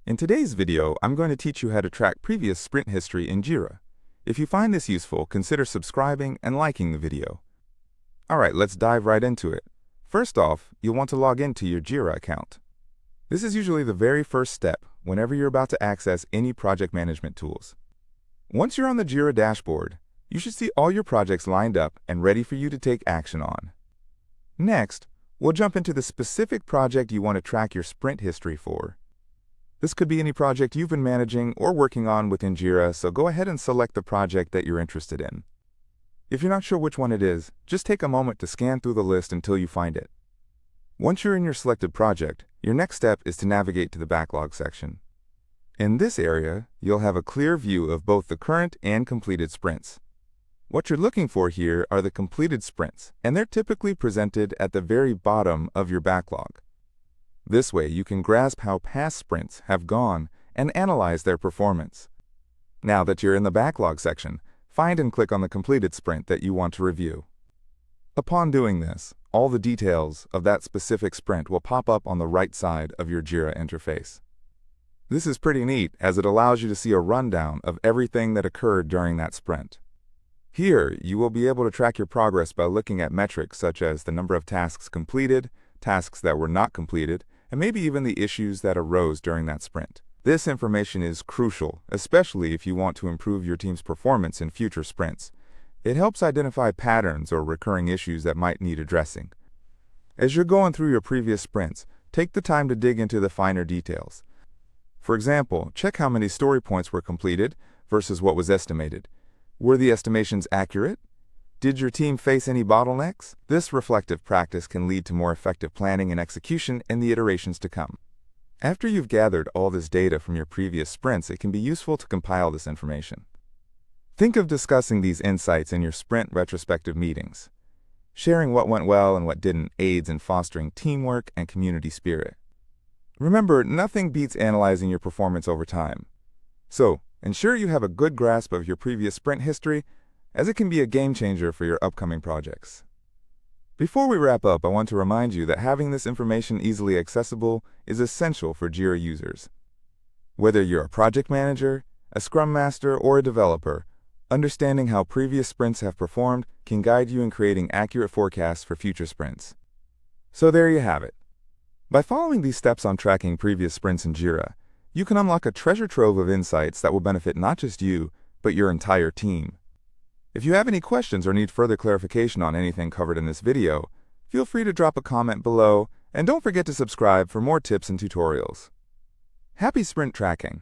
In today's video, I'm going to teach you how to track previous sprint history in Jira. If you find this useful, consider subscribing and liking the video. Alright, let's dive right into it. First off, you'll want to log into your Jira account. This is usually the very first step whenever you're about to access any project management tools. Once you're on the Jira dashboard, you should see all your projects lined up and ready for you to take action on. Next, we'll jump into the specific project you want to track your sprint history for. This could be any project you've been managing or working on within Jira, so go ahead and select the project that you're interested in. If you're not sure which one it is, just take a moment to scan through the list until you find it. Once you're in your selected project, your next step is to navigate to the backlog section. In this area, you'll have a clear view of both the current and completed sprints. What you're looking for here are the completed sprints, and they're typically presented at the very bottom of your backlog. This way, you can grasp how past sprints have gone and analyze their performance. Now that you're in the backlog section, find and click on the completed sprint that you want to review. Upon doing this, all the details of that specific sprint will pop up on the right side of your Jira interface. This is pretty neat as it allows you to see a rundown of everything that occurred during that sprint. Here, you will be able to track your progress by looking at metrics such as the number of tasks completed, tasks that were not completed, and maybe even the issues that arose during that sprint. This information is crucial, especially if you want to improve your team's performance in future sprints. It helps identify patterns or recurring issues that might need addressing. As you're going through your previous sprints, take the time to dig into the finer details. For example, check how many story points were completed versus what was estimated. Were the estimations accurate? Did your team face any bottlenecks? This reflective practice can lead to more effective planning and execution in the iterations to come. After you've gathered all this data from your previous sprints, it can be useful to compile this information. Think of discussing these insights in your sprint retrospective meetings. Sharing what went well and what didn't aids in fostering teamwork and community spirit. Remember, nothing beats analyzing your performance over time. So, ensure you have a good grasp of your previous sprint history, as it can be a game changer for your upcoming projects. Before we wrap up, I want to remind you that having this information easily accessible is essential for Jira users. Whether you're a project manager, a Scrum Master, or a developer, understanding how previous sprints have performed can guide you in creating accurate forecasts for future sprints. So there you have it. By following these steps on tracking previous sprints in Jira, you can unlock a treasure trove of insights that will benefit not just you, but your entire team. If you have any questions or need further clarification on anything covered in this video, feel free to drop a comment below, and don't forget to subscribe for more tips and tutorials. Happy sprint tracking!